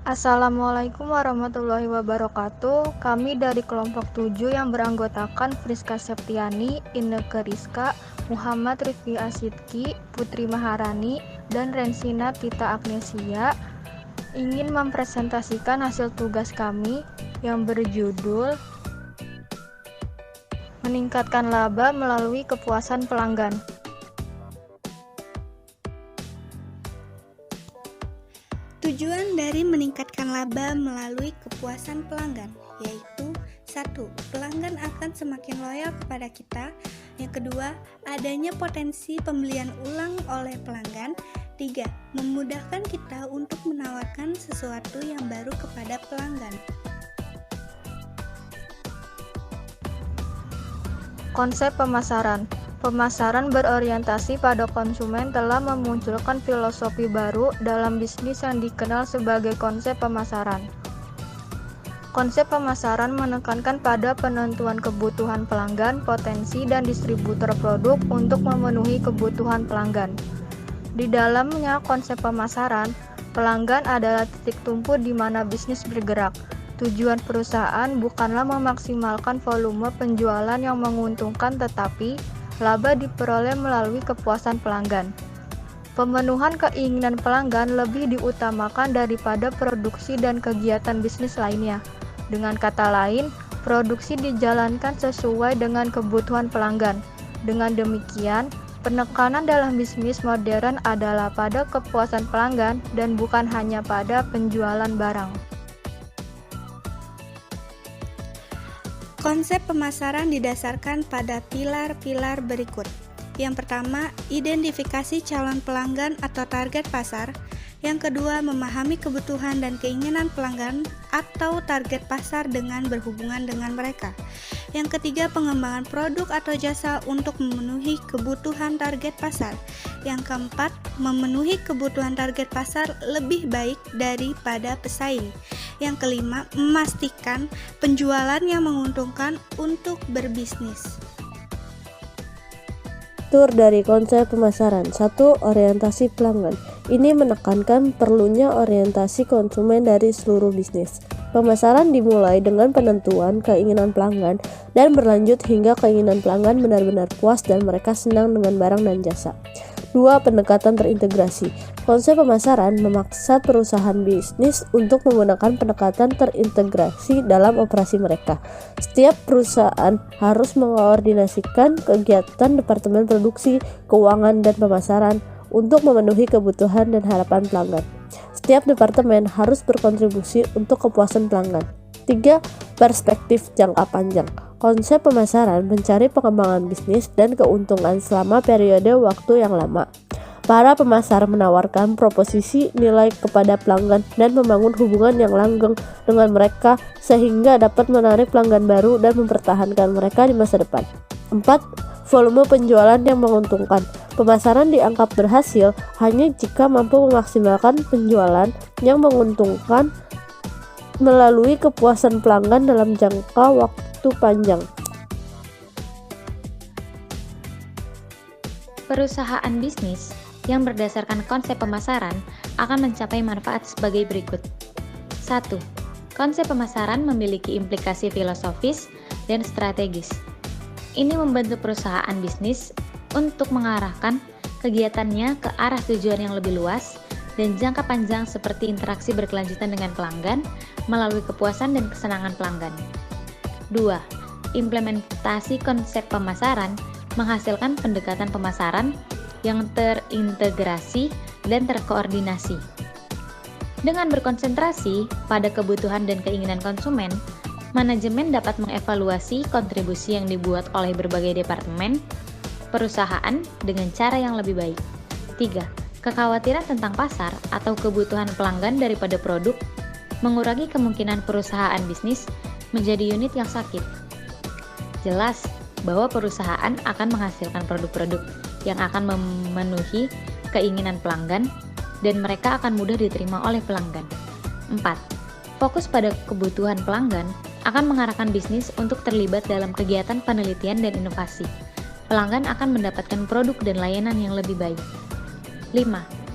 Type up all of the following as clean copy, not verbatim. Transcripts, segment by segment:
Assalamualaikum warahmatullahi wabarakatuh. Kami dari kelompok 7 yang beranggotakan Friska Septiani, Inneke Rizka, Muhammad Rifki Asidki, Putri Maharani, dan Rensina Tita Agnesia ingin mempresentasikan hasil tugas kami yang berjudul Meningkatkan Laba Melalui Kepuasan Pelanggan. Tujuan dari meningkatkan laba melalui kepuasan pelanggan yaitu 1. Pelanggan akan semakin loyal kepada kita. Yang kedua, adanya potensi pembelian ulang oleh pelanggan. 3. Memudahkan kita untuk menawarkan sesuatu yang baru kepada pelanggan. Konsep pemasaran. Pemasaran berorientasi pada konsumen telah memunculkan filosofi baru dalam bisnis yang dikenal sebagai konsep pemasaran. Konsep pemasaran menekankan pada penentuan kebutuhan pelanggan, potensi, dan distributor produk untuk memenuhi kebutuhan pelanggan. Di dalamnya konsep pemasaran, pelanggan adalah titik tumpu di mana bisnis bergerak. Tujuan perusahaan bukanlah memaksimalkan volume penjualan yang menguntungkan, tetapi laba diperoleh melalui kepuasan pelanggan. Pemenuhan keinginan pelanggan lebih diutamakan daripada produksi dan kegiatan bisnis lainnya. Dengan kata lain, produksi dijalankan sesuai dengan kebutuhan pelanggan. Dengan demikian, penekanan dalam bisnis modern adalah pada kepuasan pelanggan dan bukan hanya pada penjualan barang. Konsep pemasaran didasarkan pada pilar-pilar berikut. Yang pertama, identifikasi calon pelanggan atau target pasar. Yang kedua, memahami kebutuhan dan keinginan pelanggan atau target pasar dengan berhubungan dengan mereka. Yang ketiga, pengembangan produk atau jasa untuk memenuhi kebutuhan target pasar. Yang keempat, memenuhi kebutuhan target pasar lebih baik daripada pesaing. Yang kelima, memastikan penjualan yang menguntungkan untuk berbisnis. Tur dari konsep pemasaran. 1. Orientasi pelanggan. Ini menekankan perlunya orientasi konsumen dari seluruh bisnis. Pemasaran dimulai dengan penentuan keinginan pelanggan dan berlanjut hingga keinginan pelanggan benar-benar puas dan mereka senang dengan barang dan jasa. 2. Pendekatan terintegrasi. Konsep pemasaran memaksa perusahaan bisnis untuk menggunakan pendekatan terintegrasi dalam operasi mereka. Setiap perusahaan harus mengkoordinasikan kegiatan departemen produksi, keuangan, dan pemasaran untuk memenuhi kebutuhan dan harapan pelanggan. Setiap departemen harus berkontribusi untuk kepuasan pelanggan. 3. Perspektif jangka panjang. Konsep pemasaran mencari pengembangan bisnis dan keuntungan selama periode waktu yang lama. Para pemasar menawarkan proposisi nilai kepada pelanggan dan membangun hubungan yang langgeng dengan mereka sehingga dapat menarik pelanggan baru dan mempertahankan mereka di masa depan. 4. Volume penjualan yang menguntungkan. Pemasaran dianggap berhasil hanya jika mampu memaksimalkan penjualan yang menguntungkan melalui kepuasan pelanggan dalam jangka waktu panjang. Perusahaan bisnis yang berdasarkan konsep pemasaran akan mencapai manfaat sebagai berikut. 1. Konsep pemasaran memiliki implikasi filosofis dan strategis. Ini membantu perusahaan bisnis untuk mengarahkan kegiatannya ke arah tujuan yang lebih luas dan jangka panjang seperti interaksi berkelanjutan dengan pelanggan melalui kepuasan dan kesenangan pelanggan. 2. Implementasi konsep pemasaran menghasilkan pendekatan pemasaran yang terintegrasi dan terkoordinasi. Dengan berkonsentrasi pada kebutuhan dan keinginan konsumen, manajemen dapat mengevaluasi kontribusi yang dibuat oleh berbagai departemen perusahaan dengan cara yang lebih baik. 3. Kekhawatiran tentang pasar atau kebutuhan pelanggan daripada produk mengurangi kemungkinan perusahaan bisnis menjadi unit yang sakit. Jelas bahwa perusahaan akan menghasilkan produk-produk yang akan memenuhi keinginan pelanggan dan mereka akan mudah diterima oleh pelanggan. 4. Fokus pada kebutuhan pelanggan akan mengarahkan bisnis untuk terlibat dalam kegiatan penelitian dan inovasi. Pelanggan akan mendapatkan produk dan layanan yang lebih baik. 5.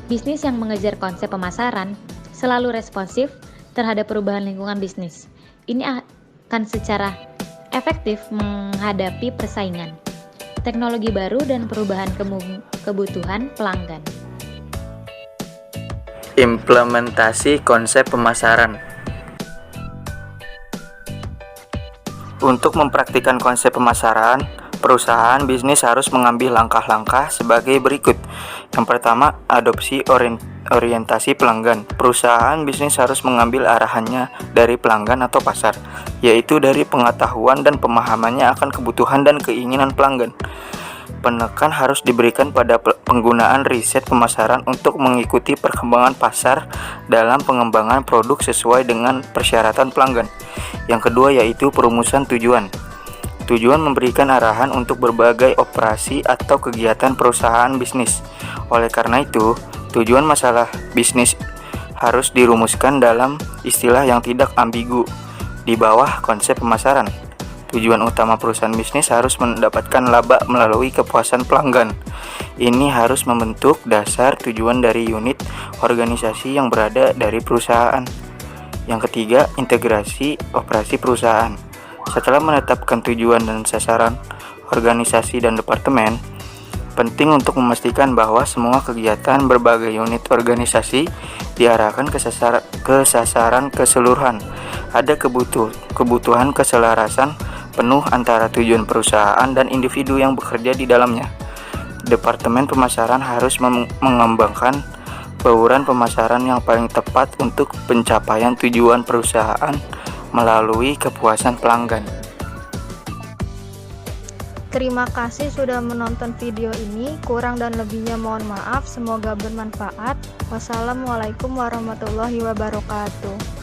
Bisnis yang mengejar konsep pemasaran selalu responsif terhadap perubahan lingkungan bisnis. Ini akan secara efektif menghadapi persaingan, teknologi baru, dan perubahan kebutuhan pelanggan. Implementasi konsep pemasaran. Untuk mempraktikkan konsep pemasaran, perusahaan bisnis harus mengambil langkah-langkah sebagai berikut. Yang pertama, adopsi orientasi pelanggan. Perusahaan bisnis harus mengambil arahannya dari pelanggan atau pasar, yaitu dari pengetahuan dan pemahamannya akan kebutuhan dan keinginan pelanggan. Penekan harus diberikan pada penggunaan riset pemasaran untuk mengikuti perkembangan pasar dalam pengembangan produk sesuai dengan persyaratan pelanggan. Yang kedua yaitu perumusan tujuan. Tujuan memberikan arahan untuk berbagai operasi atau kegiatan perusahaan bisnis. Oleh karena itu, tujuan masalah bisnis harus dirumuskan dalam istilah yang tidak ambigu di bawah konsep pemasaran. Tujuan utama perusahaan bisnis harus mendapatkan laba melalui kepuasan pelanggan. Ini harus membentuk dasar tujuan dari unit organisasi yang berada dari perusahaan. Yang ketiga, integrasi operasi perusahaan. Setelah menetapkan tujuan dan sasaran organisasi dan departemen, penting untuk memastikan bahwa semua kegiatan berbagai unit organisasi diarahkan ke sasaran keseluruhan. Ada kebutuhan keselarasan penuh antara tujuan perusahaan dan individu yang bekerja di dalamnya. Departemen pemasaran harus mengembangkan bauran pemasaran yang paling tepat untuk pencapaian tujuan perusahaan melalui kepuasan pelanggan. Terima kasih sudah menonton video ini. Kurang dan lebihnya mohon maaf. Semoga bermanfaat. Wassalamualaikum warahmatullahi wabarakatuh.